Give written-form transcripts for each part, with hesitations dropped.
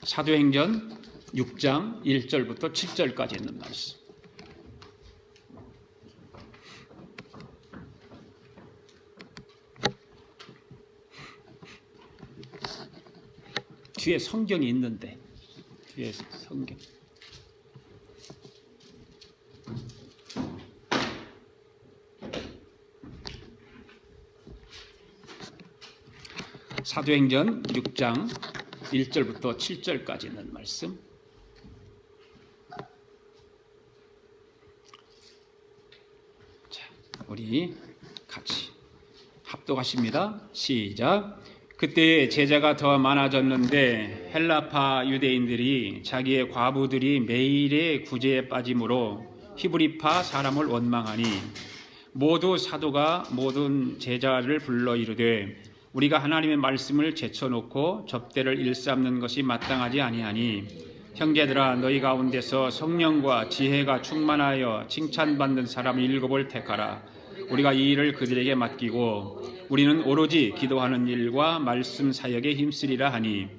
사도행전 6장 1절부터 7절까지 있는 말씀. 뒤에 성경이 있는데, 뒤에 성경. 사도행전 6장 1절부터 7절까지 있는 말씀. 자, 우리 같이 합독하십니다. 시작. 그때 제자가 더 많아졌는데 헬라파 유대인들이 자기의 과부들이 매일의 구제에 빠짐으로 히브리파 사람을 원망하니 모두 사도가 모든 제자를 불러 이르되 우리가 하나님의 말씀을 제쳐놓고 접대를 일삼는 것이 마땅하지 아니하니 형제들아 너희 가운데서 성령과 지혜가 충만하여 칭찬받는 사람을 7을 택하라. 우리가 이 일을 그들에게 맡기고 우리는 오로지 기도하는 일과 말씀 사역에 힘쓰리라 하니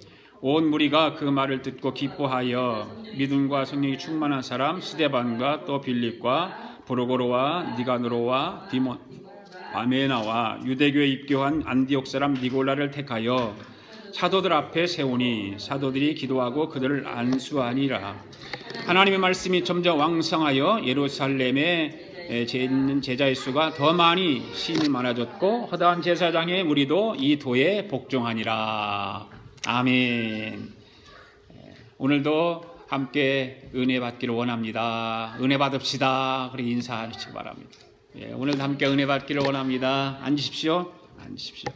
온 무리가 그 말을 듣고 기뻐하여 믿음과 성령이 충만한 사람 스데반과 또 빌립과 브로고로와 니가노로와 디몬 아메나와 유대교에 입교한 안디옥 사람 니골라를 택하여 사도들 앞에 세우니 사도들이 기도하고 그들을 안수하니라. 하나님의 말씀이 점점 왕성하여 예루살렘에 있는 제자의 수가 더 많이 신이 많아졌고 허다한 제사장의 무리도 이 도에 복종하니라. 아멘. 오늘도 함께 은혜 받기를 원합니다. 은혜 받읍시다. 그렇게 인사하시기 바랍니다. 오늘도 함께 은혜 받기를 원합니다. 앉으십시오. 앉으십시오.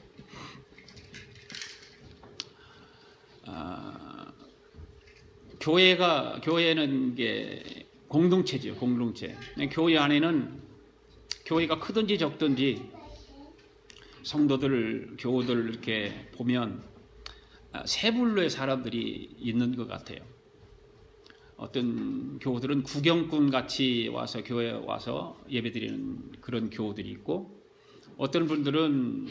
교회는 이게 공동체죠. 공동체. 교회 안에는 교회가 크든지 적든지 성도들, 교우들 이렇게 보면 세 분류의 사람들이 있는 것 같아요. 어떤 교우들은 구경꾼 같이 와서 교회에 와서 예배드리는 그런 교우들이 있고, 어떤 분들은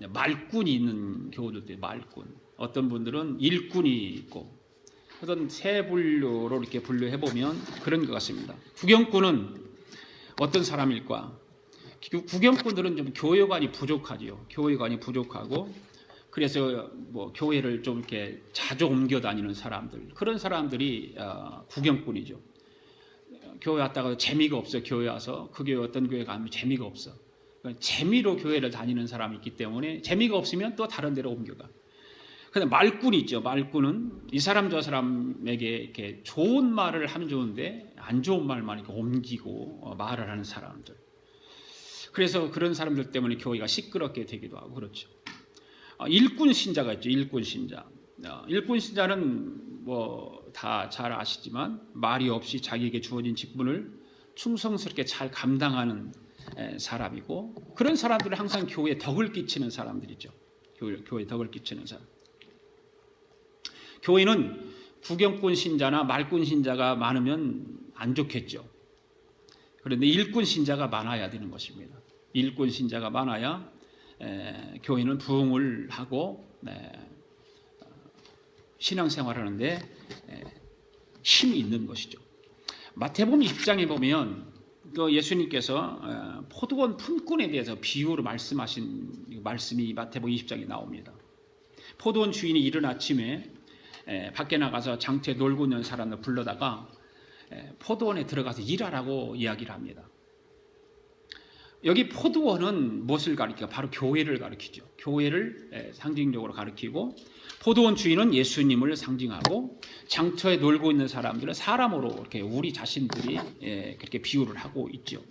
말꾼이 있는 교우들도 말꾼, 어떤 분들은 일꾼이 있고, 어떤 세 분류로 이렇게 분류해 보면 그런 것 같습니다. 구경꾼은 어떤 사람일까? 구경꾼들은 좀 교회관이 부족하지요. 교회관이 부족하고, 그래서 뭐 교회를 좀 이렇게 자주 옮겨 다니는 사람들, 그런 사람들이 구경꾼이죠. 교회 왔다가 재미가 없어. 교회 와서 그 교회 어떤 교회 가면 재미가 없어. 재미로 교회를 다니는 사람이 있기 때문에 재미가 없으면 또 다른 데로 옮겨가. 근데 말꾼이 있죠. 말꾼은 이 사람 저 사람에게 이렇게 좋은 말을 하면 좋은데 안 좋은 말만 이렇게 옮기고 말을 하는 사람들. 그래서 그런 사람들 때문에 교회가 시끄럽게 되기도 하고 그렇죠. 일꾼 신자가 있죠. 일꾼 신자. 일꾼 신자는 뭐 다 잘 아시지만 말이 없이 자기에게 주어진 직분을 충성스럽게 잘 감당하는 사람이고, 그런 사람들은 항상 교회에 덕을 끼치는 사람들이죠. 교회에 덕을 끼치는 사람. 교회는 구경꾼 신자나 말꾼 신자가 많으면 안 좋겠죠. 그런데 일꾼 신자가 많아야 되는 것입니다. 일꾼 신자가 많아야 교회는 부흥을 하고 신앙생활하는데 힘이 있는 것이죠. 마태복음 20장에 보면 예수님께서 포도원 품꾼에 대해서 비유로 말씀하신 말씀이 마태복음 20장에 나옵니다. 포도원 주인이 이른 아침에 밖에 나가서 장터에 놀고 있는 사람을 불러다가 포도원에 들어가서 일하라고 이야기를 합니다. 여기 포도원은 무엇을 가리켜? 바로 교회를 가리키죠. 교회를 상징적으로 가리키고, 포도원 주인은 예수님을 상징하고, 장터에 놀고 있는 사람들은 사람으로 이렇게 우리 자신들이 그렇게 비유를 하고 있죠.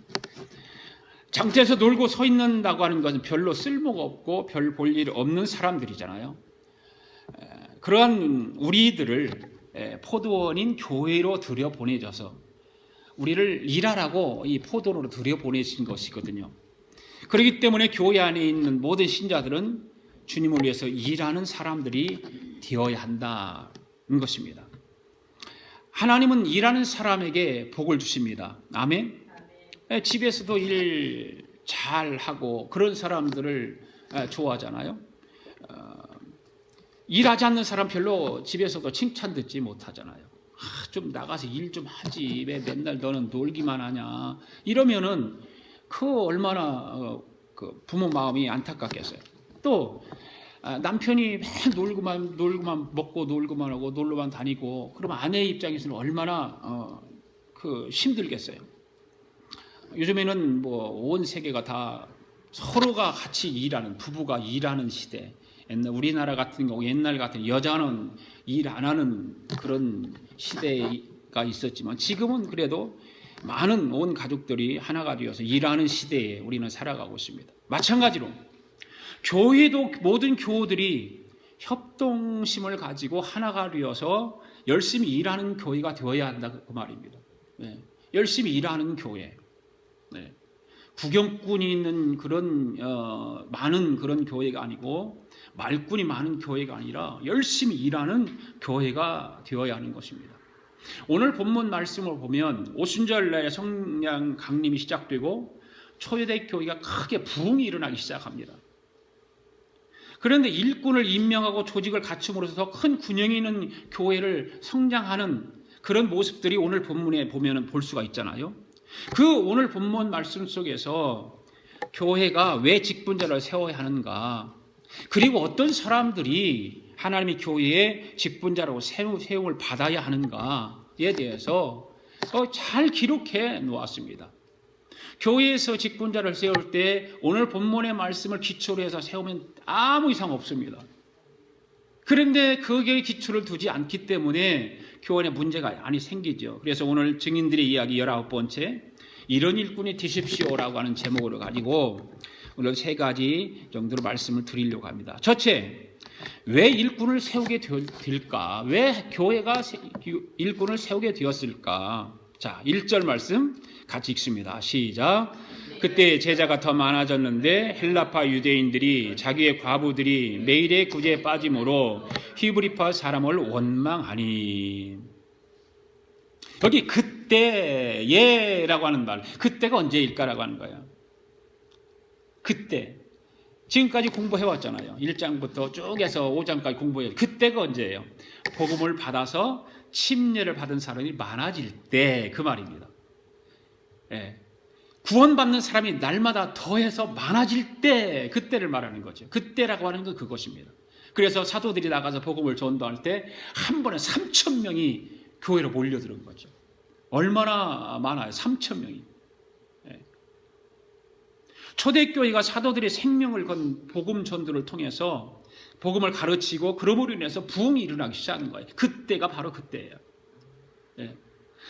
장터에서 놀고 서 있는다고 하는 것은 별로 쓸모가 없고 별 볼 일 없는 사람들이잖아요. 그러한 우리들을 포도원인 교회로 들여보내줘서 우리를 일하라고 이 포도원으로 들여보내신 것이거든요. 그렇기 때문에 교회 안에 있는 모든 신자들은 주님을 위해서 일하는 사람들이 되어야 한다는 것입니다. 하나님은 일하는 사람에게 복을 주십니다. 아멘. 집에서도 일 잘하고 그런 사람들을 좋아하잖아요. 일하지 않는 사람 별로 집에서도 칭찬 듣지 못하잖아요. 좀 나가서 일 좀 하지, 왜 맨날 너는 놀기만 하냐, 이러면은 그 얼마나 그 부모 마음이 안타깝겠어요. 또 남편이 맨 놀고만 먹고 놀고만 하고 놀러만 다니고, 그럼 아내 입장에서는 얼마나 그 힘들겠어요. 요즘에는 뭐 온 세계가 다 서로가 같이 일하는, 부부가 일하는 시대. 우리나라 같은 경우 옛날 같은 여자는 일 안 하는 그런 시대가 있었지만, 지금은 그래도 많은 온 가족들이 하나가 되어서 일하는 시대에 우리는 살아가고 있습니다. 마찬가지로 교회도 모든 교우들이 협동심을 가지고 하나가 되어서 열심히 일하는 교회가 되어야 한다, 그 말입니다. 네. 열심히 일하는 교회. 네. 구경꾼이 있는 그런 많은 그런 교회가 아니고, 말꾼이 많은 교회가 아니라 열심히 일하는 교회가 되어야 하는 것입니다. 오늘 본문 말씀을 보면 오순절날 성령 강림이 시작되고 초대교회 교회가 크게 부흥이 일어나기 시작합니다. 그런데 일꾼을 임명하고 조직을 갖춤으로써 더 큰 균형이 있는 교회를 성장하는 그런 모습들이 오늘 본문에 보면 볼 수가 있잖아요. 그 오늘 본문 말씀 속에서 교회가 왜 직분자를 세워야 하는가, 그리고 어떤 사람들이 하나님의 교회의 직분자라고 세움을 받아야 하는가에 대해서 잘 기록해 놓았습니다. 교회에서 직분자를 세울 때 오늘 본문의 말씀을 기초로 해서 세우면 아무 이상 없습니다. 그런데 거기에 기초를 두지 않기 때문에 교회 문제가 많이 생기죠. 그래서 오늘 증인들의 이야기 19번째, 이런 일꾼이 되십시오라고 하는 제목으로 가지고 오늘 3가지 정도로 말씀을 드리려고 합니다. 첫째, 왜 일꾼을 세우게 될까? 왜 교회가 일꾼을 세우게 되었을까? 자, 1절 말씀 같이 읽습니다. 시작. 그때 제자가 더 많아졌는데 헬라파 유대인들이 자기의 과부들이 매일의 구제에 빠짐으로 히브리파 사람을 원망하니. 여기 그때예라고 하는 말, 그때가 언제일까라고 하는 거예요. 그때. 지금까지 공부해왔잖아요. 1장부터 쭉 해서 5장까지 공부해요. 그때가 언제예요? 복음을 받아서 침례를 받은 사람이 많아질 때, 그 말입니다. 예. 구원받는 사람이 날마다 더해서 많아질 때, 그때를 말하는 거죠. 그때라고 하는 건 그것입니다. 그래서 사도들이 나가서 복음을 전도할 때 한 번에 3,000명이 교회로 몰려드는 거죠. 얼마나 많아요? 3,000명이. 초대교회가 사도들의 생명을 건 복음 전도를 통해서 복음을 가르치고 그러므로 인해서 부흥이 일어나기 시작한 거예요. 그때가 바로 그때예요.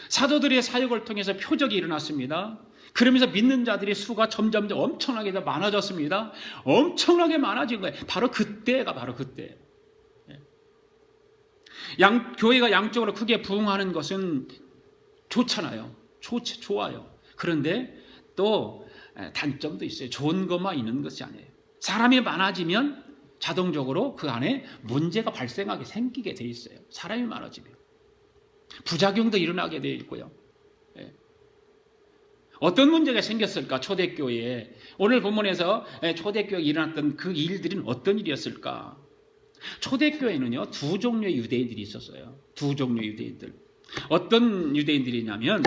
사도들의 사역을 통해서 표적이 일어났습니다. 그러면서 믿는 자들의 수가 점점 엄청나게 더 많아졌습니다. 엄청나게 많아진 거예요. 바로 그때가 바로 그때예요. 교회가 양쪽으로 크게 부흥하는 것은 좋잖아요. 좋아요. 그런데 또 단점도 있어요. 좋은 것만 있는 것이 아니에요. 사람이 많아지면 자동적으로 그 안에 문제가 발생하게 생기게 돼 있어요. 사람이 많아지면 부작용도 일어나게 돼 있고요. 어떤 문제가 생겼을까? 초대교회에 오늘 본문에서 초대교회에 일어났던 그 일들은 어떤 일이었을까? 초대교회는요, 2종류의 유대인들이 있었어요. 2종류의 유대인들. 어떤 유대인들이냐면,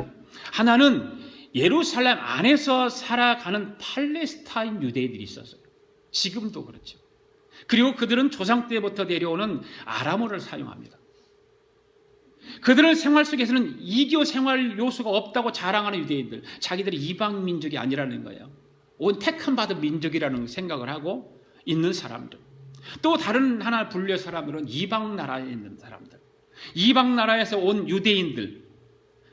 하나는 예루살렘 안에서 살아가는 팔레스타인 유대인들이 있었어요. 지금도 그렇죠. 그리고 그들은 조상 때부터 내려오는 아람어를 사용합니다. 그들의 생활 속에서는 이교 생활 요소가 없다고 자랑하는 유대인들, 자기들이 이방 민족이 아니라는 거예요. 온 택함 받은 민족이라는 생각을 하고 있는 사람들. 또 다른 하나 분류의 사람들은 이방 나라에 있는 사람들, 이방 나라에서 온 유대인들.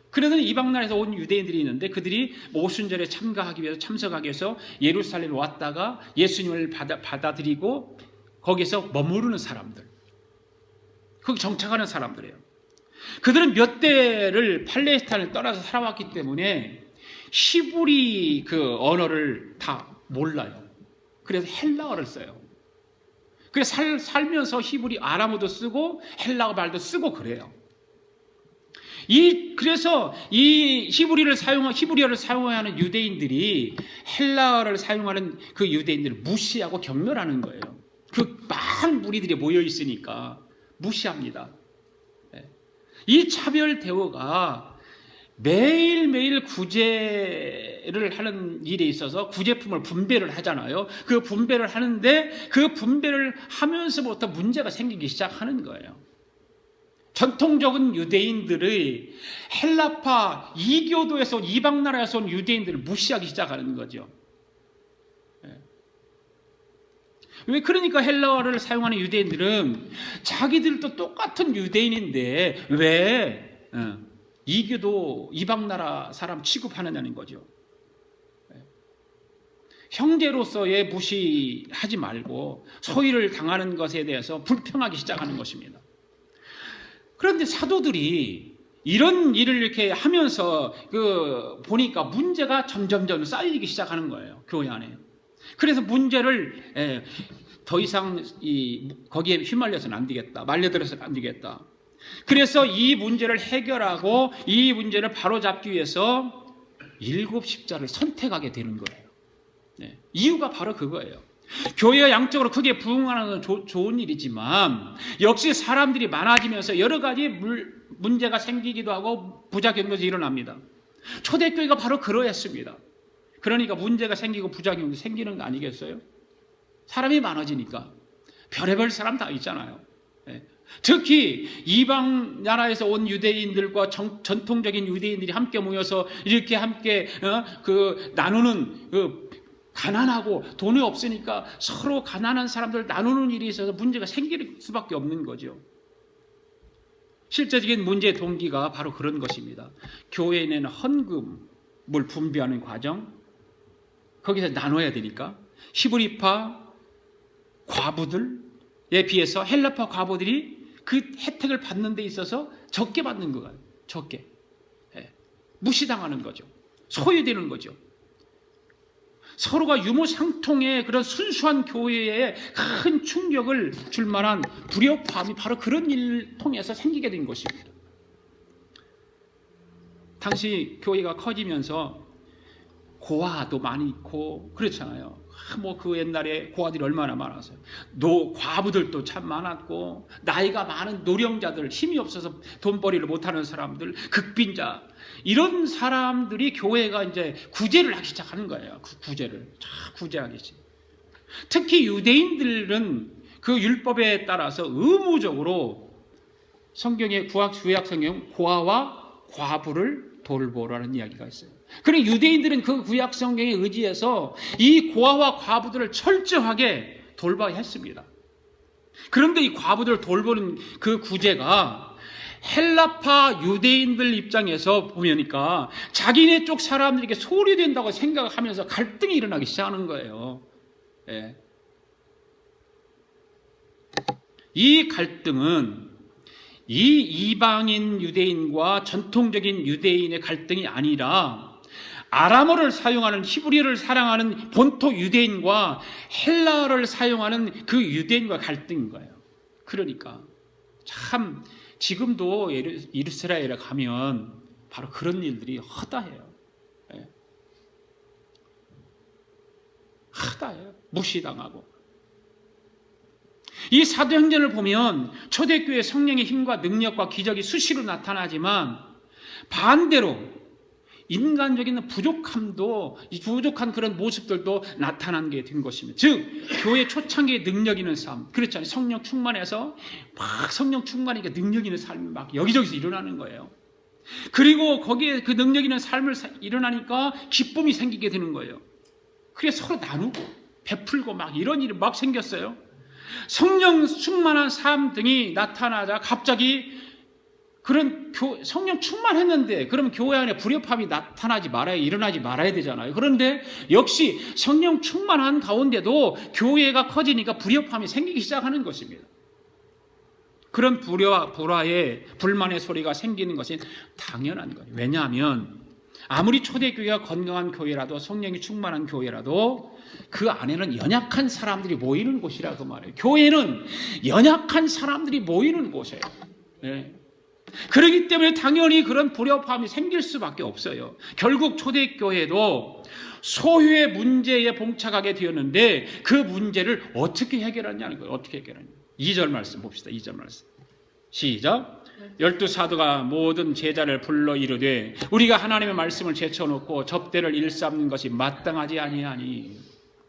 그래서 이방 나라에서 온 유대인들이 있는데 그들이 오순절에 참석하기 위해서 예루살렘에 왔다가 예수님을 받아들이고 거기서 머무르는 사람들, 거기 정착하는 사람들이에요. 그들은 몇 대를 팔레스타인을 떠나서 살아왔기 때문에 히브리 그 언어를 다 몰라요. 그래서 헬라어를 써요. 그래서 살면서 히브리 아람어도 쓰고 헬라어 말도 쓰고 그래요. 그래서 이 히브리어를 사용하는 유대인들이 헬라어를 사용하는 그 유대인들을 무시하고 경멸하는 거예요. 많은 무리들이 모여 있으니까 무시합니다. 이 차별 대우가 매일매일 구제를 하는 일에 있어서 구제품을 분배를 하잖아요. 그 분배를 하는데 그 분배를 하면서부터 문제가 생기기 시작하는 거예요. 전통적인 유대인들의 헬라파 이교도에서 온 이방 나라에서 온 유대인들을 무시하기 시작하는 거죠. 왜 그러니까 헬라어를 사용하는 유대인들은 자기들도 똑같은 유대인인데 왜 이교도 이방 나라 사람 취급하느냐는 거죠. 형제로서의 무시하지 말고 소위를 당하는 것에 대해서 불평하기 시작하는 것입니다. 그런데 사도들이 이런 일을 이렇게 하면서 보니까 문제가 점점 쌓이기 시작하는 거예요. 교회 안에. 그래서 문제를 더 이상 거기에 휘말려서는 안 되겠다. 말려들어서는 안 되겠다. 그래서 이 문제를 해결하고 이 문제를 바로잡기 위해서 7십자를 선택하게 되는 거예요. 이유가 바로 그거예요. 교회가 양적으로 크게 부흥하는 건 좋은 일이지만 역시 사람들이 많아지면서 여러 가지 문제가 생기기도 하고 부작용도 일어납니다. 초대교회가 바로 그러했습니다. 그러니까 문제가 생기고 부작용도 생기는 거 아니겠어요? 사람이 많아지니까 별의별 사람 다 있잖아요. 특히 이방 나라에서 온 유대인들과 전통적인 유대인들이 함께 모여서 이렇게 함께 나누는 가난하고 돈이 없으니까 서로 가난한 사람들 나누는 일이 있어서 문제가 생길 수밖에 없는 거죠. 실제적인 문제의 동기가 바로 그런 것입니다. 교회에 내는 헌금을 분배하는 과정, 거기서 나눠야 되니까 히브리파 과부들에 비해서 헬라파 과부들이 그 혜택을 받는 데 있어서 적게 받는 거예요. 적게. 무시당하는 거죠. 소외되는 거죠. 서로가 유무상통의 그런 순수한 교회에 큰 충격을 줄 만한 불협화음이 바로 그런 일을 통해서 생기게 된 것입니다. 당시 교회가 커지면서 고아도 많이 있고 그렇잖아요. 그 옛날에 고아들이 얼마나 많았어요. 과부들도 참 많았고 나이가 많은 노령자들, 힘이 없어서 돈벌이를 못하는 사람들, 극빈자, 이런 사람들이 교회가 이제 구제를 하기 시작하는 거예요. 구제하기 시작. 특히 유대인들은 그 율법에 따라서 의무적으로 성경의 구약 성경 고아와 과부를 돌보라는 이야기가 있어요. 그런데 유대인들은 그 구약 성경에 의지해서 이 고아와 과부들을 철저하게 돌봐야 했습니다. 그런데 이 과부들을 돌보는 그 구제가 헬라파 유대인들 입장에서 보니까 자기네 쪽 사람들에게 소홀히된다고 생각하면서 갈등이 일어나기 시작하는 거예요. 이 갈등은 이 이방인 유대인과 전통적인 유대인의 갈등이 아니라 아람어를 사용하는 히브리어를 사랑하는 본토 유대인과 헬라어를 사용하는 그 유대인과 갈등인 거예요. 그러니까 참 지금도 이스라엘에 가면 바로 그런 일들이 허다해요. 허다해요. 무시당하고. 이 사도행전을 보면 초대교회 성령의 힘과 능력과 기적이 수시로 나타나지만 반대로 인간적인 부족한 그런 모습들도 나타난 게 된 것입니다. 즉 교회 초창기의 능력 있는 삶, 그렇잖아요. 성령 충만해서 막 성령 충만이니까 능력 있는 삶이 막 여기저기서 일어나는 거예요. 그리고 거기에 그 능력 있는 삶을 일어나니까 기쁨이 생기게 되는 거예요. 그래서 서로 나누고 베풀고 막 이런 일이 막 생겼어요. 성령 충만한 삶 등이 나타나자 갑자기 그런 성령 충만했는데 그럼 교회 안에 불협화음이 일어나지 말아야 되잖아요. 그런데 역시 성령 충만한 가운데도 교회가 커지니까 불협화음이 생기기 시작하는 것입니다. 그런 불만의 소리가 생기는 것은 당연한 거예요. 왜냐하면 아무리 초대교회가 건강한 교회라도 성령이 충만한 교회라도 그 안에는 연약한 사람들이 모이는 곳이라고 말해요. 교회는 연약한 사람들이 모이는 곳이에요. 그렇기 때문에 당연히 그런 불협화음이 생길 수밖에 없어요. 결국 초대교회도 소유의 문제에 봉착하게 되었는데 그 문제를 어떻게 해결하냐는 거예요. 어떻게 해결하냐. 2절 말씀 봅시다. 2절 말씀. 시작. 12사도가 모든 제자를 불러 이르되 우리가 하나님의 말씀을 제쳐놓고 접대를 일삼는 것이 마땅하지 아니하니.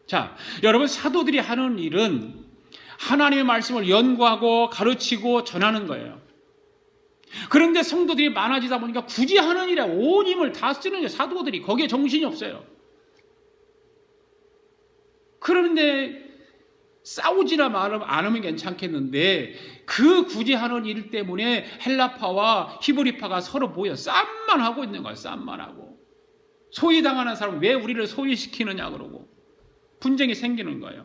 자, 여러분, 사도들이 하는 일은 하나님의 말씀을 연구하고 가르치고 전하는 거예요. 그런데 성도들이 많아지다 보니까 굳이 하는 일에 온 힘을 다 쓰는 거예요. 사도들이 거기에 정신이 없어요. 그런데 싸우지나 않으면 괜찮겠는데 그 굳이 하는 일 때문에 헬라파와 히브리파가 서로 모여 싸움만 하고 있는 거예요. 싸움만 하고. 소위당하는 사람은 왜 우리를 소위시키느냐 그러고 분쟁이 생기는 거예요.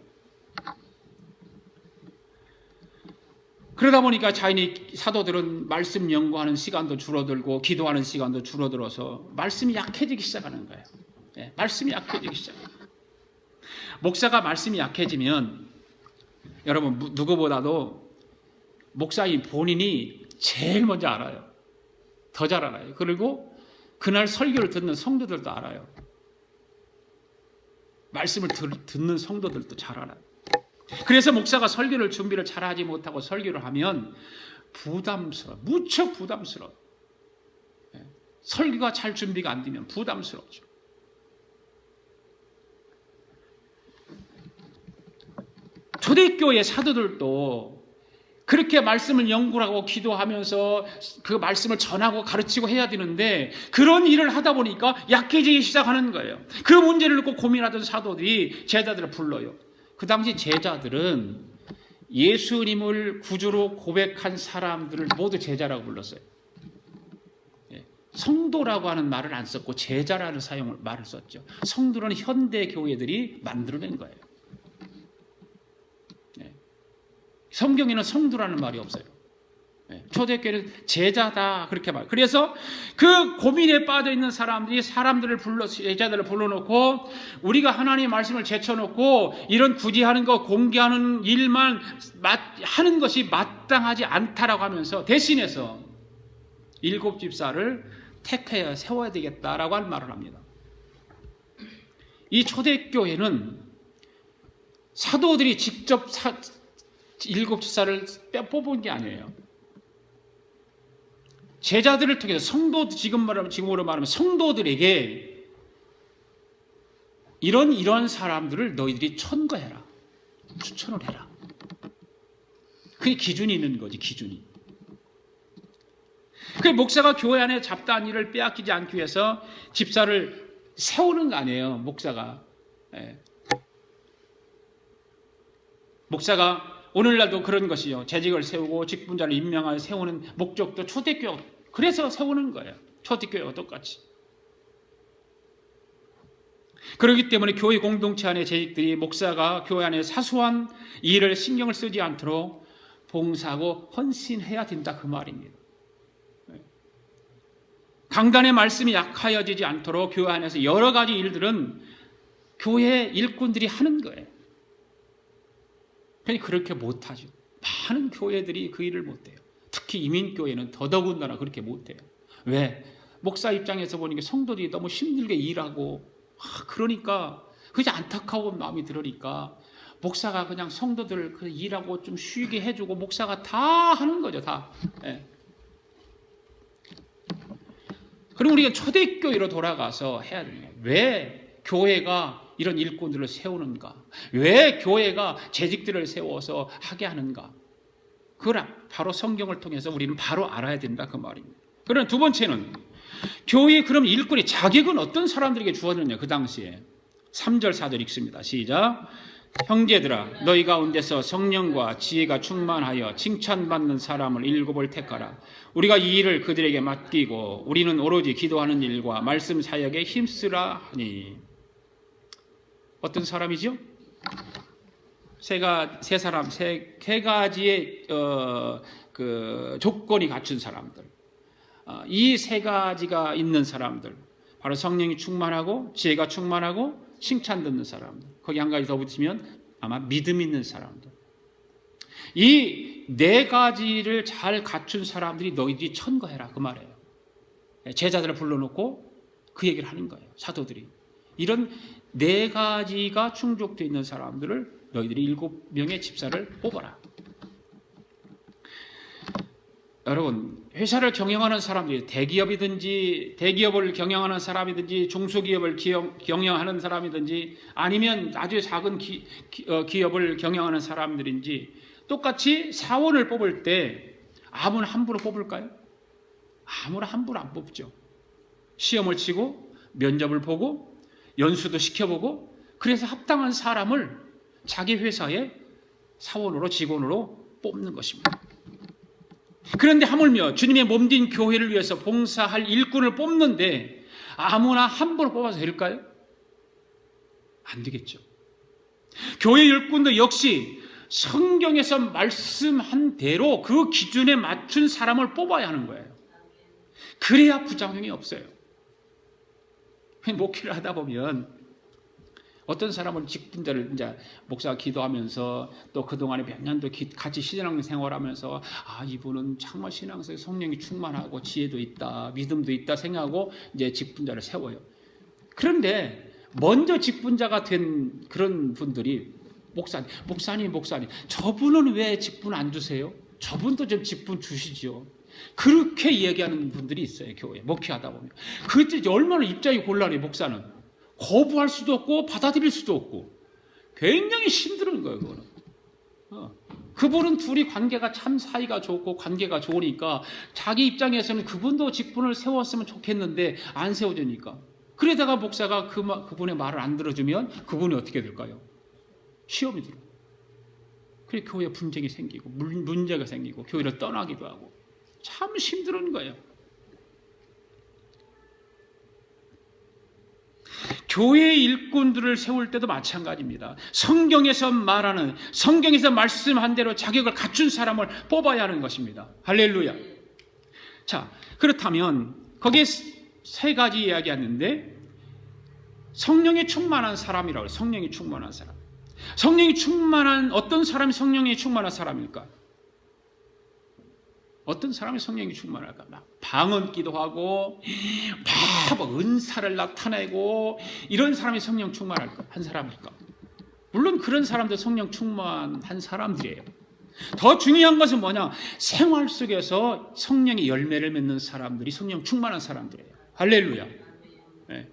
그러다 보니까 자인이 사도들은 말씀 연구하는 시간도 줄어들고 기도하는 시간도 줄어들어서 말씀이 약해지기 시작하는 거예요. 네, 말씀이 약해지기 시작해요. 목사가 말씀이 약해지면 여러분 누구보다도 목사인 본인이 제일 먼저 알아요. 더 잘 알아요. 그리고 그날 설교를 듣는 성도들도 알아요. 말씀을 듣는 성도들도 잘 알아요. 그래서 목사가 설교를 준비를 잘하지 못하고 설교를 하면 부담스러워. 무척 부담스러워. 설교가 잘 준비가 안 되면 부담스럽죠. 초대교회 사도들도 그렇게 말씀을 연구하고 기도하면서 그 말씀을 전하고 가르치고 해야 되는데 그런 일을 하다 보니까 약해지기 시작하는 거예요. 그 문제를 놓고 고민하던 사도들이 제자들을 불러요. 그 당시 제자들은 예수님을 구주로 고백한 사람들을 모두 제자라고 불렀어요. 성도라고 하는 말을 안 썼고 제자라는 말을 썼죠. 성도는 현대 교회들이 만들어낸 거예요. 성경에는 성도라는 말이 없어요. 초대교회는 제자다 그렇게 말. 그래서 그 고민에 빠져 있는 제자들을 불러놓고 우리가 하나님의 말씀을 제쳐놓고 이런 굳이 하는 거 공개하는 일만 하는 것이 마땅하지 않다라고 하면서 대신해서 7 집사를 택하여 세워야 되겠다라고 한 말을 합니다. 이 초대교회는 사도들이 직접 7 집사를 뽑은 게 아니에요. 제자들을 통해서 지금으로 말하면 성도들에게 이런 사람들을 너희들이 천거해라. 추천을 해라. 그게 기준이 있는 거지, 기준이. 그 목사가 교회 안에 잡다한 일을 빼앗기지 않기 위해서 집사를 세우는 거 아니에요, 목사가. 목사가 오늘날도 그런 것이요. 재직을 세우고 직분자를 임명하여 세우는 목적도 초대교회 그래서 세우는 거예요. 초대교회와 똑같이. 그렇기 때문에 교회 공동체 안의 재직들이 목사가 교회 안에 사소한 일을 신경을 쓰지 않도록 봉사하고 헌신해야 된다 그 말입니다. 강단의 말씀이 약하여지지 않도록 교회 안에서 여러 가지 일들은 교회 일꾼들이 하는 거예요. 그렇게 못하죠. 많은 교회들이 그 일을 못해요. 특히 이민교회는 더더군다나 그렇게 못해요. 왜? 목사 입장에서 보니까 성도들이 너무 힘들게 일하고 그러니까 그게 안타까운 마음이 들으니까 목사가 그냥 성도들 일하고 좀 쉬게 해주고 목사가 다 하는 거죠. 다. 그럼 우리가 초대교회로 돌아가서 해야 되는 거예요. 왜 교회가 이런 일꾼들을 세우는가? 왜 교회가 재직들을 세워서 하게 하는가? 그걸 바로 성경을 통해서 우리는 바로 알아야 된다 그 말입니다. 그럼 두 번째는 교회의 그럼 일꾼의 자격은 어떤 사람들에게 주어졌느냐 그 당시에 3절 4절 읽습니다. 시작. 형제들아 너희 가운데서 성령과 지혜가 충만하여 칭찬받는 사람을 7을 택하라. 우리가 이 일을 그들에게 맡기고 우리는 오로지 기도하는 일과 말씀 사역에 힘쓰라 하니. 어떤 사람이죠? 세 가지의 조건이 갖춘 사람들. 이 세 가지가 있는 사람들. 바로 성령이 충만하고 지혜가 충만하고 칭찬 듣는 사람들. 거기 한 가지 더 붙이면 아마 믿음 있는 사람들. 이 네 가지를 잘 갖춘 사람들이 너희들이 천거해라 그 말이에요. 제자들을 불러놓고 그 얘기를 하는 거예요. 사도들이 이런 네 가지가 충족되어 있는 사람들을 너희들이 7명의 집사를 뽑아라. 여러분, 회사를 경영하는 사람들이 대기업을 경영하는 사람이든지 중소기업을 경영하는 사람이든지 아니면 아주 작은 기업을 경영하는 사람들인지 똑같이 사원을 뽑을 때 아무나 함부로 뽑을까요? 아무나 함부로 안 뽑죠. 시험을 치고 면접을 보고 연수도 시켜보고 그래서 합당한 사람을 자기 회사의 사원으로 직원으로 뽑는 것입니다. 그런데 하물며 주님의 몸된 교회를 위해서 봉사할 일꾼을 뽑는데 아무나 함부로 뽑아서 될까요? 안 되겠죠. 교회 일꾼도 역시 성경에서 말씀한 대로 그 기준에 맞춘 사람을 뽑아야 하는 거예요. 그래야 부작용이 없어요. 목회를 하다 보면 어떤 사람은 직분자를 이제 목사가 기도하면서 또 그동안에 몇 년도 같이 신앙생활하면서 이분은 정말 신앙생활 성령이 충만하고 지혜도 있다, 믿음도 있다 생각하고 이제 직분자를 세워요. 그런데 먼저 직분자가 된 그런 분들이 목사님 저분은 왜 직분 안 주세요? 저분도 좀 직분 주시죠. 그렇게 이야기하는 분들이 있어요. 교회에 목회하다 보면. 그때 얼마나 입장이 곤란해. 목사는 거부할 수도 없고 받아들일 수도 없고 굉장히 힘든 거예요. 그거는. 그분은 둘이 관계가 참 사이가 좋고 관계가 좋으니까 자기 입장에서는 그분도 직분을 세웠으면 좋겠는데 안 세워주니까 그러다가 목사가 그분의 말을 안 들어주면 그분이 어떻게 될까요? 시험이 들어요. 그래 교회에 분쟁이 생기고 문제가 생기고 교회를 떠나기도 하고 참 힘든 거예요. 교회 일꾼들을 세울 때도 마찬가지입니다. 성경에서 말씀한 대로 자격을 갖춘 사람을 뽑아야 하는 것입니다. 할렐루야. 자, 그렇다면 거기에 세 가지 이야기했는데 성령이 충만한 사람이라고 해요. 성령이 충만한 사람. 어떤 사람이 성령이 충만한 사람일까? 어떤 사람이 성령이 충만할까? 막 방언기도 하고 막 은사를 나타내고 이런 사람이 성령 충만할까? 한 사람일까? 물론 그런 사람들 성령 충만한 사람들이에요. 더 중요한 것은 뭐냐? 생활 속에서 성령의 열매를 맺는 사람들이 성령 충만한 사람들이에요. 할렐루야. 네.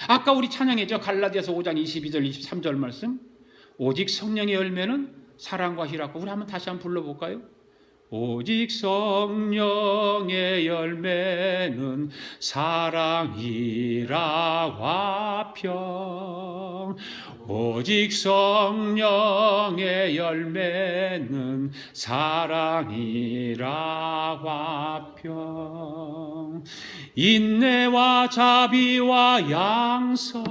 아까 우리 찬양했죠. 갈라디아서 5장 22절 23절 말씀. 오직 성령의 열매는 사랑과 희락과 우리 다시 한번 불러볼까요? 오직 성령의 열매는 사랑이라 화평. 오직 성령의 열매는 사랑이라 화평. 인내와 자비와 양선,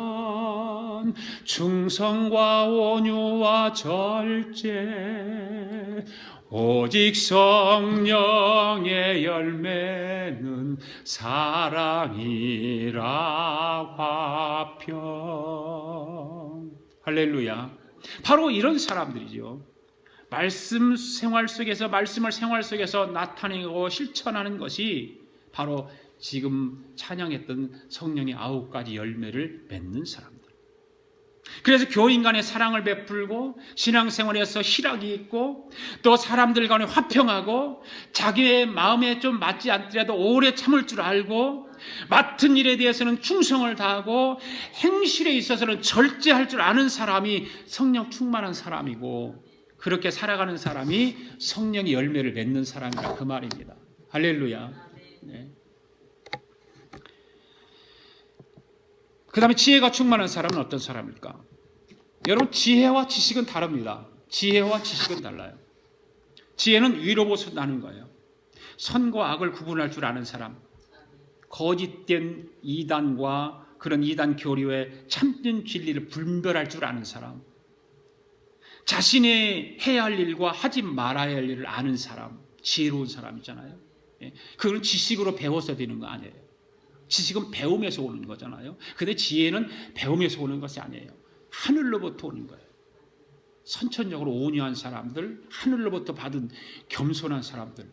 충성과 온유와 절제. 오직 성령의 열매는 사랑이라 화평. 할렐루야. 바로 이런 사람들이죠. 말씀을 생활 속에서 나타내고 실천하는 것이 바로 지금 찬양했던 성령의 9가지 열매를 맺는 사람들. 그래서 교인 간에 사랑을 베풀고 신앙생활에서 희락이 있고 또 사람들 간에 화평하고 자기의 마음에 좀 맞지 않더라도 오래 참을 줄 알고 맡은 일에 대해서는 충성을 다하고 행실에 있어서는 절제할 줄 아는 사람이 성령 충만한 사람이고 그렇게 살아가는 사람이 성령의 열매를 맺는 사람이라 그 말입니다. 할렐루야. 네. 그 다음에 지혜가 충만한 사람은 어떤 사람일까? 여러분 지혜와 지식은 다릅니다. 지혜와 지식은 달라요. 지혜는 위로부터 나는 거예요. 선과 악을 구분할 줄 아는 사람, 거짓된 이단과 그런 이단 교리의 참된 진리를 분별할 줄 아는 사람, 자신이 해야 할 일과 하지 말아야 할 일을 아는 사람, 지혜로운 사람이잖아요. 그건 지식으로 배워서 되는 거 아니에요. 지식은 배움에서 오는 거잖아요. 근데 지혜는 배움에서 오는 것이 아니에요. 하늘로부터 오는 거예요. 선천적으로 온유한 사람들, 하늘로부터 받은 겸손한 사람들,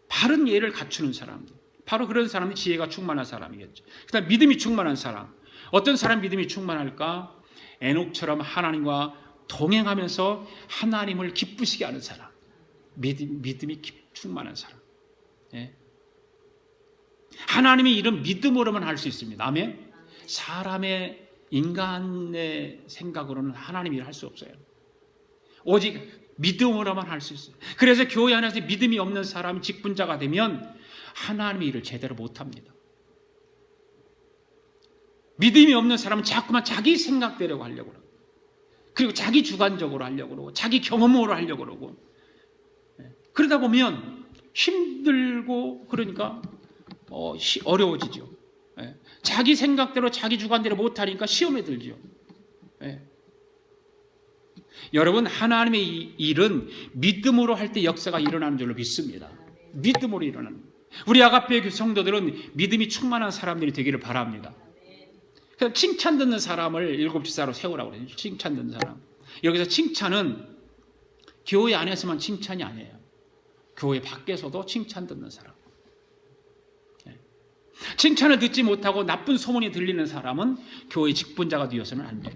바른 예를 갖추는 사람들, 바로 그런 사람이 지혜가 충만한 사람이겠죠. 그다음 믿음이 충만한 사람. 어떤 사람 믿음이 충만할까? 에녹처럼 하나님과 동행하면서 하나님을 기쁘시게 하는 사람. 믿음이 충만한 사람. 하나님이 이런 믿음으로만 할 수 있습니다. 아멘. 사람의 인간의 생각으로는 하나님이 할 수 없어요. 오직 믿음으로만 할 수 있어요. 그래서 교회 안에서 믿음이 없는 사람이 직분자가 되면 하나님의 일을 제대로 못합니다. 믿음이 없는 사람은 자꾸만 자기 생각대로 하려고 그러고, 그리고 자기 주관적으로 하려고 그러고, 자기 경험으로 하려고 그러고, 그러다 보면 힘들고, 그러니까 어려워지죠. 자기 생각대로 자기 주관대로 못하니까 시험에 들죠. 여러분, 하나님의 일은 믿음으로 할 때 역사가 일어나는 줄로 믿습니다. 믿음으로 일어나는. 우리 아가페 성도들은 믿음이 충만한 사람들이 되기를 바랍니다. 그래서 칭찬 듣는 사람을 7지사로 세우라고 그래요. 칭찬 듣는 사람. 여기서 칭찬은 교회 안에서만 칭찬이 아니에요. 교회 밖에서도 칭찬 듣는 사람. 칭찬을 듣지 못하고 나쁜 소문이 들리는 사람은 교회 직분자가 되어서는 안 돼요.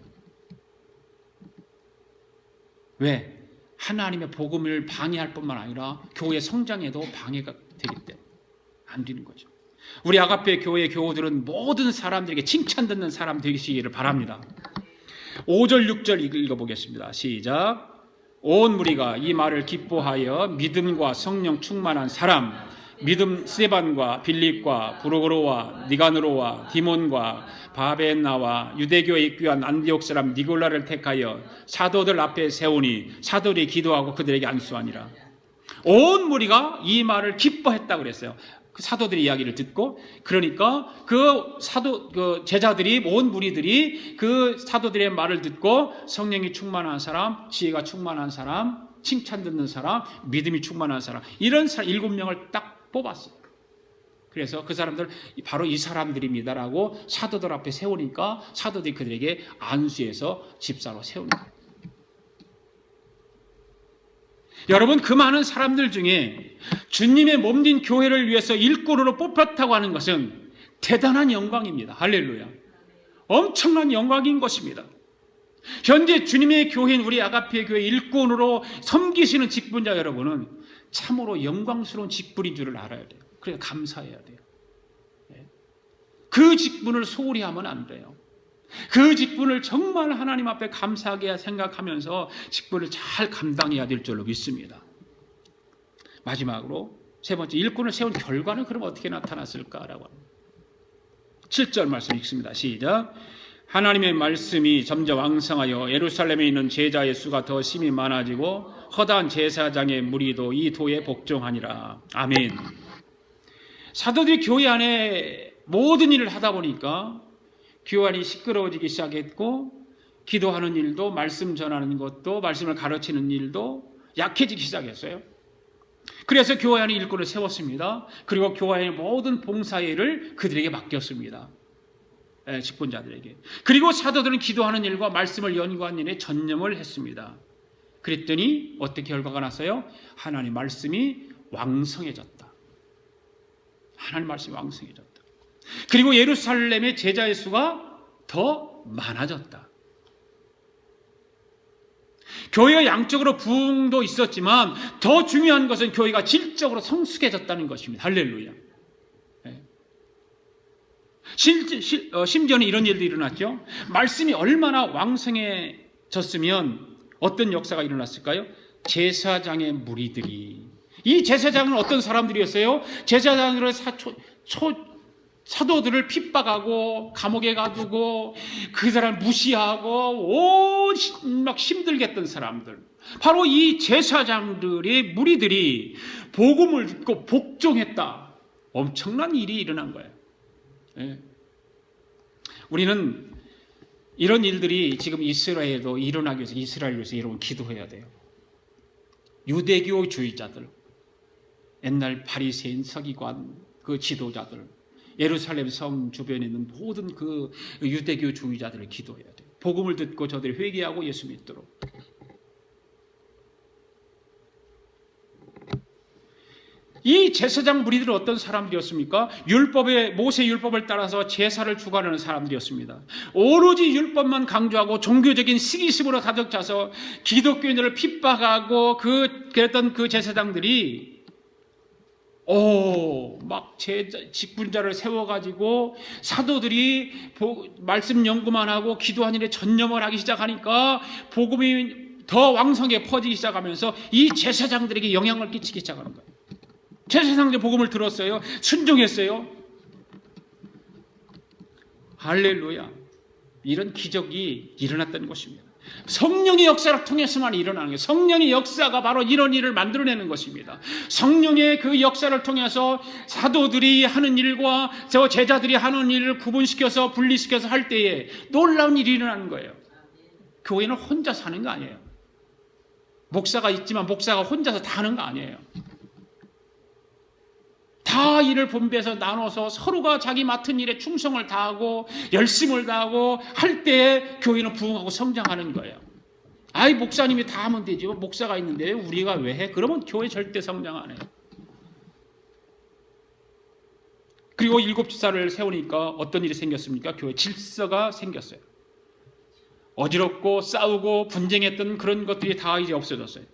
왜? 하나님의 복음을 방해할 뿐만 아니라 교회 성장에도 방해가 되기 때문에 안 되는 거죠. 우리 아가페 교회 교우들은 모든 사람들에게 칭찬 듣는 사람 되시기를 바랍니다. 5절 6절 읽어보겠습니다. 시작. 온 무리가 이 말을 기뻐하여 믿음과 성령 충만한 사람, 믿음 스데반과 빌립과 브로고로와 니가노로와 디몬과 바베나와 유대교에 입교한 안디옥 사람 니골라를 택하여 사도들 앞에 세우니 사도들이 기도하고 그들에게 안수하니라. 온 무리가 이 말을 기뻐했다고 그랬어요. 그 사도들의 이야기를 듣고, 그러니까 그 제자들이, 온 무리들이 그 사도들의 말을 듣고 성령이 충만한 사람, 지혜가 충만한 사람, 칭찬 듣는 사람, 믿음이 충만한 사람, 이런 7명을 딱 뽑았어요. 그래서 그 사람들 바로 이 사람들입니다라고 사도들 앞에 세우니까 사도들이 그들에게 안수해서 집사로 세우는 거예요. 여러분, 그 많은 사람들 중에 주님의 몸된 교회를 위해서 일꾼으로 뽑혔다고 하는 것은 대단한 영광입니다. 할렐루야. 엄청난 영광인 것입니다. 현재 주님의 교회인 우리 아가페 교회 일꾼으로 섬기시는 직분자 여러분은 참으로 영광스러운 직분인 줄을 알아야 돼요. 그래서 감사해야 돼요. 그 직분을 소홀히 하면 안 돼요. 그 직분을 정말 하나님 앞에 감사하게 생각하면서 직분을 잘 감당해야 될 줄로 믿습니다. 마지막으로 세 번째, 일꾼을 세운 결과는 그럼 어떻게 나타났을까라고 합니다. 7절 말씀 읽습니다. 시작. 하나님의 말씀이 점점 왕성하여 예루살렘에 있는 제자의 수가 더 심히 많아지고 허다한 제사장의 무리도 이 도에 복종하니라. 아멘. 사도들이 교회 안에 모든 일을 하다 보니까 교회 안이 시끄러워지기 시작했고, 기도하는 일도, 말씀 전하는 것도, 말씀을 가르치는 일도 약해지기 시작했어요. 그래서 교회 안에 일꾼을 세웠습니다. 그리고 교회 안의 모든 봉사일을 그들에게 맡겼습니다. 직분자들에게. 그리고 사도들은 기도하는 일과 말씀을 연구하는 일에 전념을 했습니다. 그랬더니 어떻게 결과가 났어요? 하나님 말씀이 왕성해졌다. 하나님 말씀이 왕성해졌다. 그리고 예루살렘의 제자의 수가 더 많아졌다. 교회가 양적으로 부흥도 있었지만 더 중요한 것은 교회가 질적으로 성숙해졌다는 것입니다. 할렐루야. 심지어는 이런 일도 일어났죠. 말씀이 얼마나 왕성해졌으면 어떤 역사가 일어났을까요? 제사장의 무리들이, 이 제사장은 어떤 사람들이었어요? 제사장들은 사도들을 핍박하고 감옥에 가두고 그 사람을 무시하고 막 힘들게 했던 사람들, 바로 이 제사장들의 무리들이 복음을 듣고 복종했다. 엄청난 일이 일어난 거예요. 우리는 이런 일들이 지금 이스라엘에도 일어나기 위해서 이스라엘 위해서 여러분 기도해야 돼요. 유대교주의자들, 옛날 바리새인 서기관 그 지도자들, 예루살렘 성 주변에 있는 모든 그 유대교주의자들을 기도해야 돼요. 복음을 듣고 저들이 회개하고 예수 믿도록. 이 제사장 무리들은 어떤 사람들이었습니까? 모세 율법을 따라서 제사를 주관하는 사람들이었습니다. 오로지 율법만 강조하고 종교적인 시기심으로 가득 차서 기독교인들을 핍박하고 그랬던 그 제사장들이 막 직분자를 세워가지고 사도들이 말씀 연구만 하고 기도한 일에 전념을 하기 시작하니까 복음이 더 왕성하게 퍼지기 시작하면서 이 제사장들에게 영향을 끼치기 시작하는 거예요. 제사장들이 복음을 들었어요. 순종했어요. 할렐루야. 이런 기적이 일어났던 것입니다. 성령의 역사를 통해서만 일어나는 거예요. 성령의 역사가 바로 이런 일을 만들어내는 것입니다. 성령의 그 역사를 통해서 사도들이 하는 일과 저 제자들이 하는 일을 구분시켜서 분리시켜서 할 때에 놀라운 일이 일어나는 거예요. 교회는 혼자 사는 거 아니에요. 목사가 있지만 목사가 혼자서 다 하는 거 아니에요. 다 일을 분배해서 나눠서 서로가 자기 맡은 일에 충성을 다하고 열심을 다하고 할 때에 교회는 부흥하고 성장하는 거예요. 아이 목사님이 다 하면 되죠. 목사가 있는데 우리가 왜 해? 그러면 교회 절대 성장 안 해요. 그리고 7지사를 세우니까 어떤 일이 생겼습니까? 교회 질서가 생겼어요. 어지럽고 싸우고 분쟁했던 그런 것들이 다 이제 없어졌어요.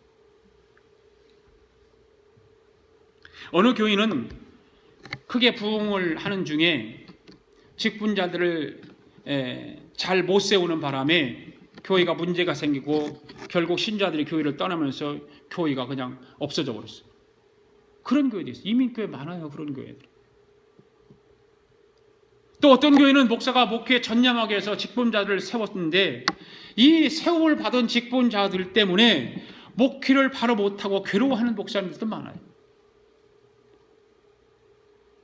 어느 교인은 크게 부흥을 하는 중에 직분자들을 잘 못 세우는 바람에 교회가 문제가 생기고 결국 신자들이 교회를 떠나면서 교회가 그냥 없어져 버렸어요. 그런 교회도 있어요. 이민교회 많아요. 그런 교회들. 또 어떤 교회는 목사가 목회에 전념하게 해서 직분자들을 세웠는데 이 세움을 받은 직분자들 때문에 목회를 바로 못하고 괴로워하는 목사님들도 많아요.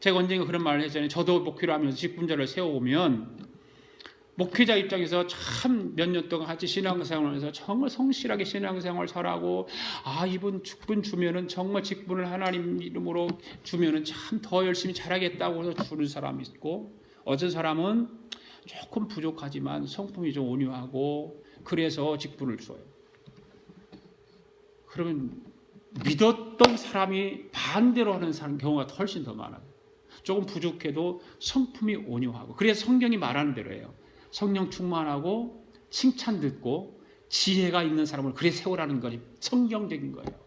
제가 언젠가 그런 말을 했잖아요. 저도 목회를 하면서 직분자를 세워오면 목회자 입장에서 참 몇 년 동안 같이 신앙생활을 해서 정말 성실하게 신앙생활을 잘하고 이분 직분 주면은 정말 직분을 하나님 이름으로 주면은 참 더 열심히 잘하겠다고 해서 주는 사람이 있고 어떤 사람은 조금 부족하지만 성품이 좀 온유하고 그래서 직분을 줘요. 그러면 믿었던 사람이 반대로 하는 경우가 훨씬 더 많아요. 조금 부족해도 성품이 온유하고 그래서 성경이 말하는 대로 해요. 성령 충만하고 칭찬 듣고 지혜가 있는 사람을 그래 세우라는 것이 성경적인 거예요.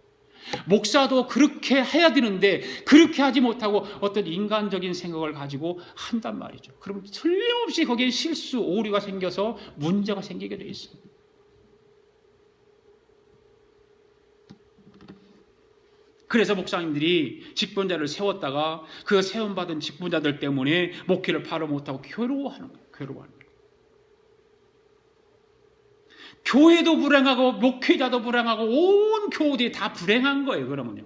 목사도 그렇게 해야 되는데 그렇게 하지 못하고 어떤 인간적인 생각을 가지고 한단 말이죠. 그럼 틀림없이 거기에 실수, 오류가 생겨서 문제가 생기게 돼 있어요. 그래서 목사님들이 직분자를 세웠다가 그 세움받은 직분자들 때문에 목회를 바로 못하고 괴로워하는 거예요. 교회도 불행하고 목회자도 불행하고 온 교우들이 다 불행한 거예요. 그러면요.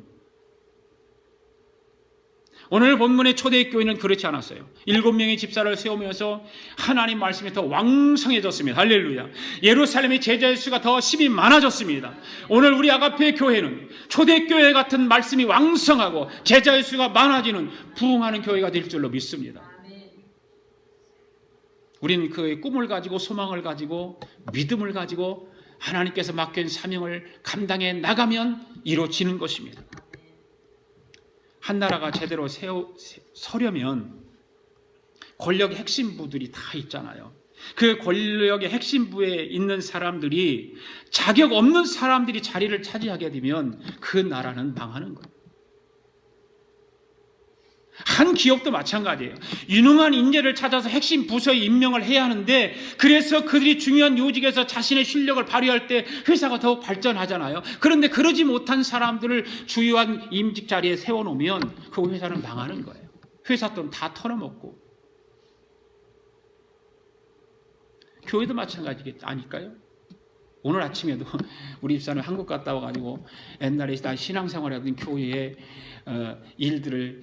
오늘 본문의 초대교회는 그렇지 않았어요. 7명의 집사를 세우면서 하나님 말씀이 더 왕성해졌습니다. 할렐루야. 예루살렘의 제자의 수가 더 심히 많아졌습니다. 오늘 우리 아가페 교회는 초대교회 같은 말씀이 왕성하고 제자의 수가 많아지는 부흥하는 교회가 될 줄로 믿습니다. 우리는 그의 꿈을 가지고 소망을 가지고 믿음을 가지고 하나님께서 맡긴 사명을 감당해 나가면 이루어지는 것입니다. 한 나라가 제대로 서려면 권력의 핵심부들이 다 있잖아요. 그 권력의 핵심부에 있는 사람들이 자격 없는 사람들이 자리를 차지하게 되면 그 나라는 망하는 거예요. 한 기업도 마찬가지예요. 유능한 인재를 찾아서 핵심 부서에 임명을 해야 하는데 그래서 그들이 중요한 요직에서 자신의 실력을 발휘할 때 회사가 더욱 발전하잖아요. 그런데 그러지 못한 사람들을 주요한 임직 자리에 세워놓으면 그 회사는 망하는 거예요. 회사 돈 다 털어먹고. 교회도 마찬가지 아닐까요? 오늘 아침에도 우리 집사는 한국 갔다 와가지고 옛날에 나 신앙생활 하던 교회의 일들을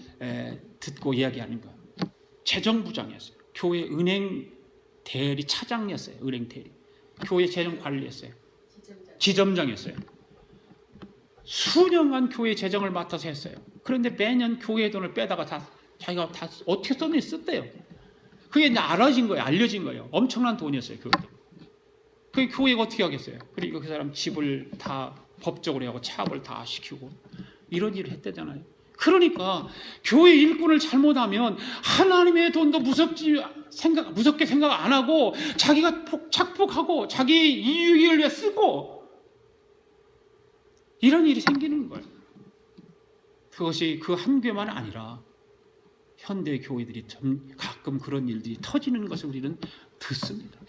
듣고 이야기하는 거예요. 재정부장이었어요. 교회 은행 대리 차장이었어요. 은행 대리. 교회 재정 관리했어요. 지점장이었어요. 수년간 교회 재정을 맡아서 했어요. 그런데 매년 교회 돈을 빼다가 자기가 다 어떻게 썼는지 썼대요. 그게 이제 알려진 거예요. 엄청난 돈이었어요. 교회 돈. 그 교회가 어떻게 하겠어요? 그리고 그 사람 집을 다 법적으로 하고 차업을 다 시키고 이런 일을 했대잖아요. 그러니까 교회 일꾼을 잘못하면 하나님의 돈도 무섭게 생각 안 하고 자기가 착복하고 자기 이익을 위해 쓰고 이런 일이 생기는 거예요. 그것이 그 한 교회만 아니라 현대 교회들이 가끔 그런 일들이 터지는 것을 우리는 듣습니다.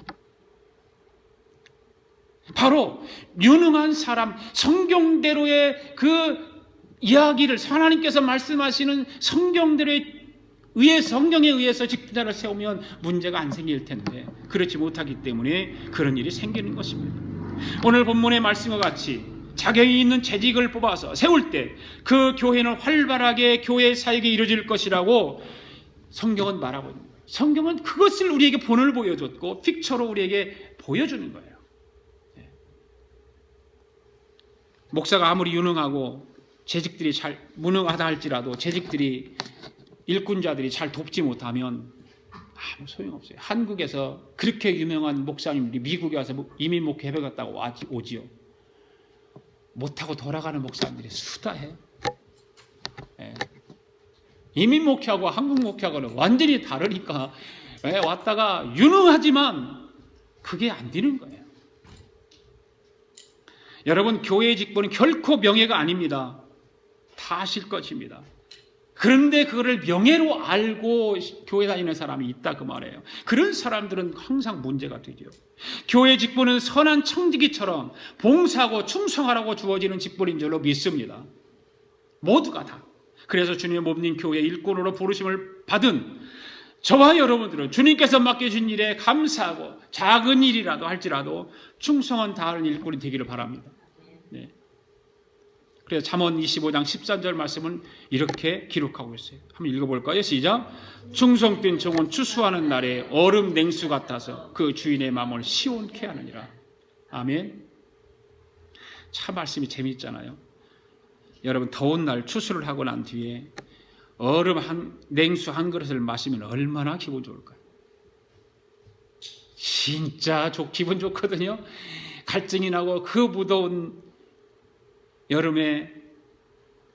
바로 유능한 사람, 성경대로의 그 이야기를 하나님께서 말씀하시는 성경에 의해서 직분자를 세우면 문제가 안 생길 텐데 그렇지 못하기 때문에 그런 일이 생기는 것입니다. 오늘 본문의 말씀과 같이 자격이 있는 재직을 뽑아서 세울 때 그 교회는 활발하게 교회 사역이 이루어질 것이라고 성경은 말하고 있는 거예요. 성경은 그것을 우리에게 본을 보여줬고 픽처로 우리에게 보여주는 거예요. 목사가 아무리 유능하고 재직들이 잘 무능하다 할지라도 재직들이 일꾼자들이 잘 돕지 못하면 아무 소용없어요. 한국에서 그렇게 유명한 목사님들이 미국에 와서 이민 목회 해보겠다고 오지요. 못하고 돌아가는 목사님들이 수다해요. 이민 목회하고 한국 목회하고는 완전히 다르니까 왔다가 유능하지만 그게 안 되는 거예요. 여러분, 교회의 직분은 결코 명예가 아닙니다. 다 아실 것입니다. 그런데 그거를 명예로 알고 교회 다니는 사람이 있다 그 말이에요. 그런 사람들은 항상 문제가 되죠. 교회 직분은 선한 청지기처럼 봉사하고 충성하라고 주어지는 직분인 줄로 믿습니다. 모두가 다. 그래서 주님의 몸인 교회 일꾼으로 부르심을 받은 저와 여러분들은 주님께서 맡겨주신 일에 감사하고 작은 일이라도 할지라도 충성한 다하는 일꾼이 되기를 바랍니다. 네. 그래서 잠언 25장 13절 말씀은 이렇게 기록하고 있어요. 한번 읽어볼까요? 시작. 충성된 종은 추수하는 날에 얼음 냉수 같아서 그 주인의 마음을 시원케 하느니라. 아멘. 참 말씀이 재미있잖아요. 여러분, 더운 날 추수를 하고 난 뒤에 냉수 한 그릇을 마시면 얼마나 기분 좋을까요? 진짜 기분 좋거든요. 갈증이 나고 그 무더운 여름에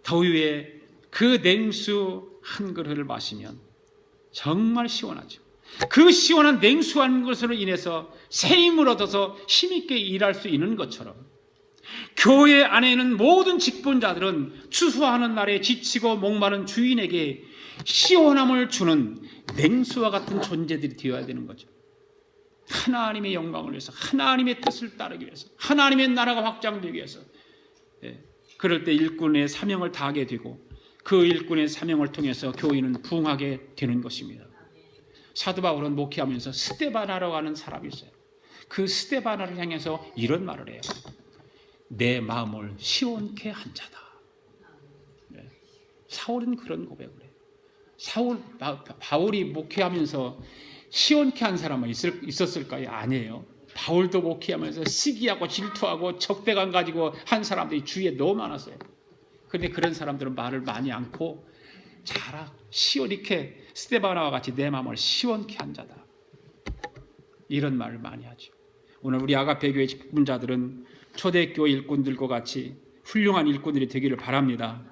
더위에 그 냉수 한 그릇을 마시면 정말 시원하죠. 그 시원한 냉수 한 것으로 인해서 새 힘을 얻어서 힘있게 일할 수 있는 것처럼 교회 안에 있는 모든 직분자들은 추수하는 날에 지치고 목마른 주인에게 시원함을 주는 냉수와 같은 존재들이 되어야 되는 거죠. 하나님의 영광을 위해서, 하나님의 뜻을 따르기 위해서, 하나님의 나라가 확장되기 위해서. 그럴 때 일꾼의 사명을 다하게 되고 그 일꾼의 사명을 통해서 교인은 부흥하게 되는 것입니다. 사도 바울은 목회하면서 스데바나라고 하는 사람이 있어요. 그 스데바나를 향해서 이런 말을 해요. 내 마음을 시원케 한 자다. 사울은 그런 고백을 해요. 바울이 목회하면서 시원케 한 사람은 있었을까요? 아니에요. 바울도 목회하면서 시기하고 질투하고 적대감 가지고 한 사람들이 주위에 너무 많았어요. 그런데 그런 사람들은 말을 많이 않고 시원케 스데바나와 같이 내 마음을 시원케 한 자다. 이런 말을 많이 하죠. 오늘 우리 아가페 교회 직분자들은 초대교회 일꾼들과 같이 훌륭한 일꾼들이 되기를 바랍니다.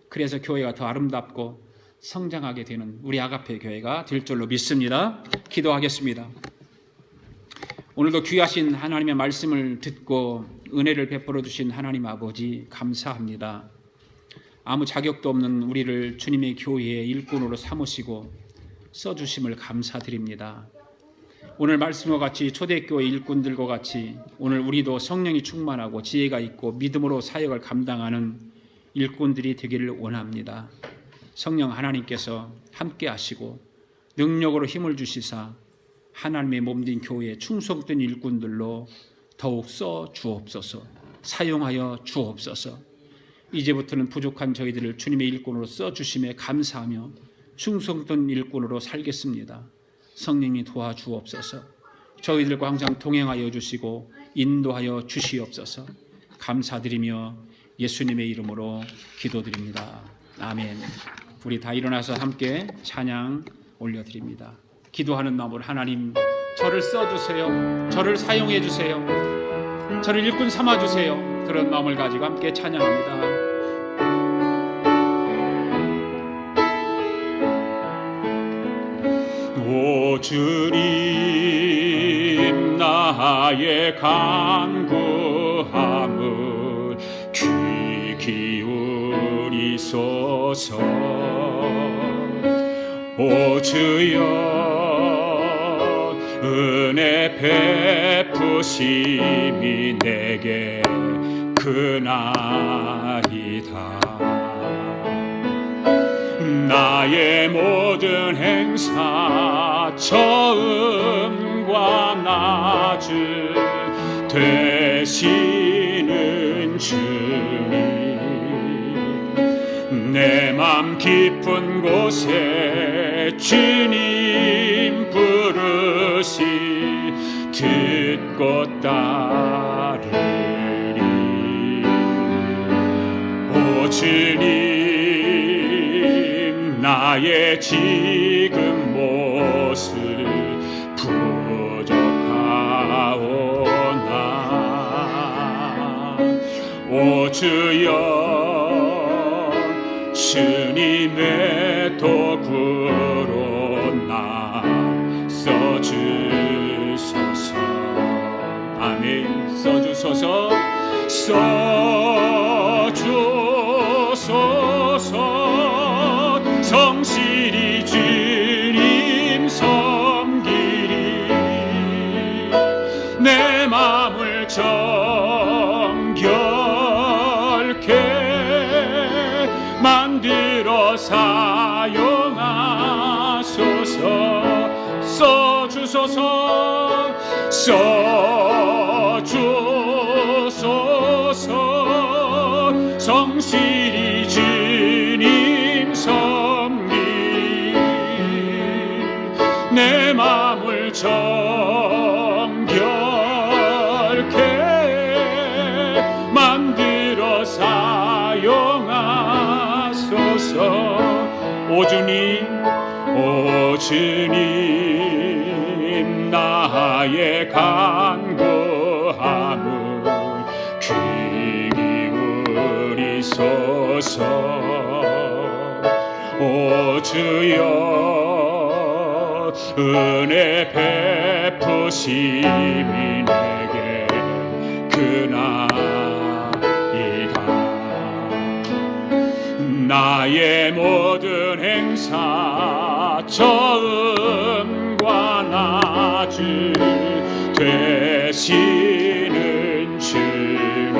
그래서 교회가 더 아름답고 성장하게 되는 우리 아가페 교회가 될 줄로 믿습니다. 기도하겠습니다. 오늘도 귀하신 하나님의 말씀을 듣고 은혜를 베풀어 주신 하나님 아버지 감사합니다. 아무 자격도 없는 우리를 주님의 교회의 일꾼으로 삼으시고 써주심을 감사드립니다. 오늘 말씀과 같이 초대교회 일꾼들과 같이 오늘 우리도 성령이 충만하고 지혜가 있고 믿음으로 사역을 감당하는 일꾼들이 되기를 원합니다. 성령 하나님께서 함께 하시고 능력으로 힘을 주시사 하나님의 몸된 교회에 충성된 일꾼들로 더욱 써 주옵소서. 사용하여 주옵소서. 이제부터는 부족한 저희들을 주님의 일꾼으로 써 주심에 감사하며 충성된 일꾼으로 살겠습니다. 성령이 도와주옵소서. 저희들과 항상 동행하여 주시고 인도하여 주시옵소서. 감사드리며 예수님의 이름으로 기도드립니다. 아멘. 우리 다 일어나서 함께 찬양 올려드립니다. 기도하는 마음으로 하나님, 저를 써주세요. 저를 사용해 주세요. 저를 일꾼 삼아주세요. 그런 마음을 가지고 함께 찬양합니다. 오 주님, 나의 간구함을 귀 기울이소서. 오 주여, 은혜 베푸심이 내게 크나이다. 나의 모든 행사 처음과 낮을 되시는 주님, 내 맘 깊은 곳에 주님 부르시 듣고 따르리. 오 주님, 나의 지금 모습 부족하오나 오 주여, 주님의 도구로 나 써주소서. 아멘. 써주소서. 써주소서. 성실히 주님 섬기리. 내 마음을 정결케 만들어 사용하소서. 써주소서. 써주소서. 성실히 주님 섬기. 내 마음을 정결케 만들어 사용하소서. 오 주님, 오 주님, 나의 간구함을 귀 기울이소서. 오 주여, 은혜 베푸심이 내게 크나이다. 나의 모든 행사 처음과 낮을 되시는 주님,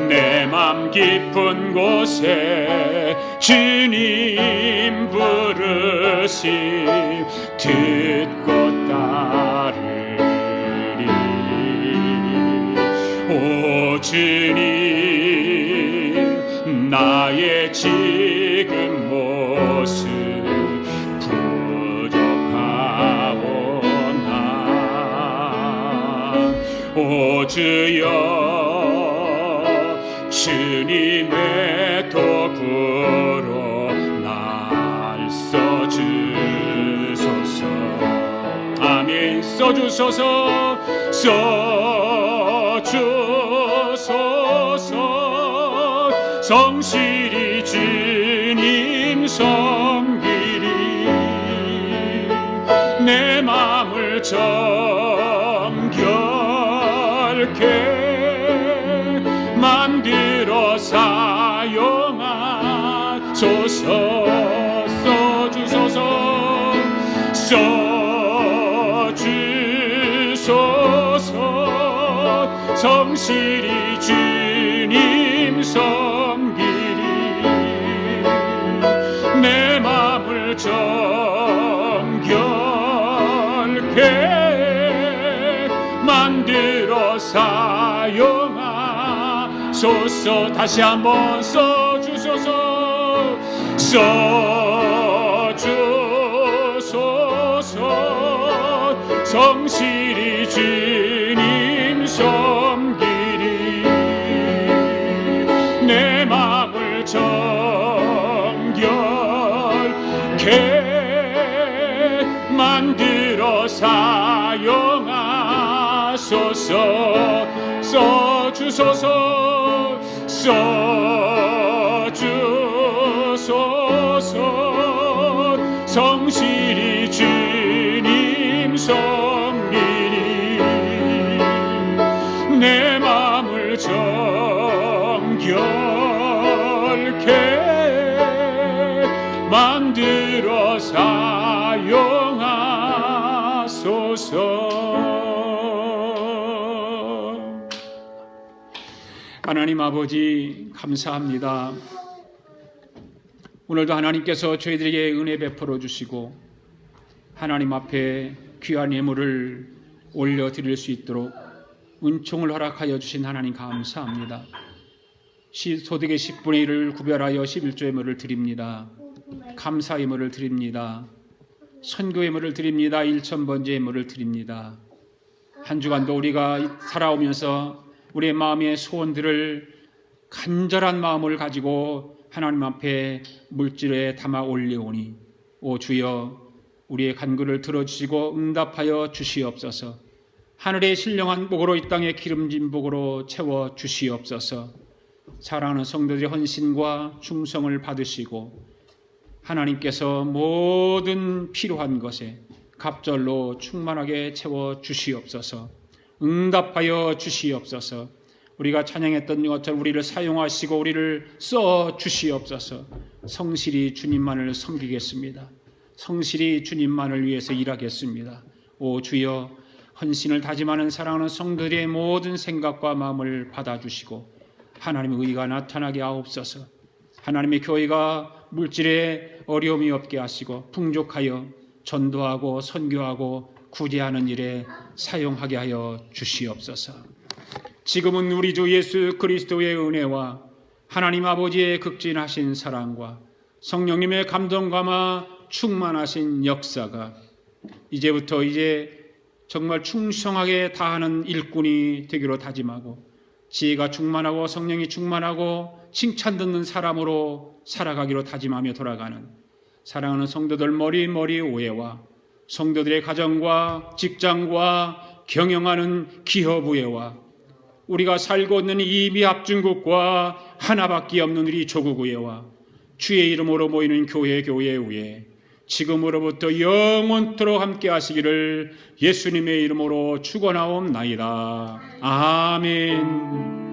내 맘 깊은 곳에 주님 부르심 듣고 따르리. 오 주님, 나의 지금 모습 부족하오나 오 주여, 주님의 도구로 날 써주소서. 아멘. 써주소서. 써주소서. 성실히 주님 섬기리. 내 마음을 정결케 만들어 사용하소서. 써주소서. 써주소서. 성실히 주님 섬기리. 내 마음을 정결케 만들어 사용하소서. 다시 한번 써주소서. 써주소서. 성실히 주님 섬기리. 내 마음을 정결케 만들어 사용하소서. 하소서. 써주소서. 써주소서. 성실히 주님 섬기니 내 마음을 정결케 만들어 사용하소서. 하나님 아버지 감사합니다. 오늘도 하나님께서 저희들에게 은혜 베풀어 주시고 하나님 앞에 귀한 예물을 올려드릴 수 있도록 은총을 허락하여 주신 하나님 감사합니다. 소득의 10분의 1을 구별하여 11조 예물을 드립니다. 감사 예물을 드립니다. 선교 예물을 드립니다. 1,000번째 예물을 드립니다. 한 주간도 우리가 살아오면서 우리의 마음의 소원들을 간절한 마음을 가지고 하나님 앞에 물질에 담아 올리오니 오 주여 우리의 간구를 들어주시고 응답하여 주시옵소서. 하늘의 신령한 복으로 이 땅의 기름진 복으로 채워 주시옵소서. 사랑하는 성도들의 헌신과 충성을 받으시고 하나님께서 모든 필요한 것에 갑절로 충만하게 채워 주시옵소서. 응답하여 주시옵소서. 우리가 찬양했던 것처럼 우리를 사용하시고 우리를 써 주시옵소서. 성실히 주님만을 섬기겠습니다. 성실히 주님만을 위해서 일하겠습니다. 오 주여 헌신을 다짐하는 사랑하는 성도들의 모든 생각과 마음을 받아주시고 하나님의 의가 나타나게 하옵소서. 하나님의 교회가 물질에 어려움이 없게 하시고 풍족하여 전도하고 선교하고 구제하는 일에 사용하게 하여 주시옵소서. 지금은 우리 주 예수 그리스도의 은혜와 하나님 아버지의 극진하신 사랑과 성령님의 감동감화 충만하신 역사가 이제부터 정말 충성하게 다하는 일꾼이 되기로 다짐하고 지혜가 충만하고 성령이 충만하고 칭찬 듣는 사람으로 살아가기로 다짐하며 돌아가는 사랑하는 성도들 머리머리 오해와 성도들의 가정과 직장과 경영하는 기업의회와 우리가 살고 있는 이 미합중국과 하나밖에 없는 우리 조국의회와 주의 이름으로 모이는 교회의회 지금으로부터 영원토록 함께 하시기를 예수님의 이름으로 축원하옵나이다. 아멘.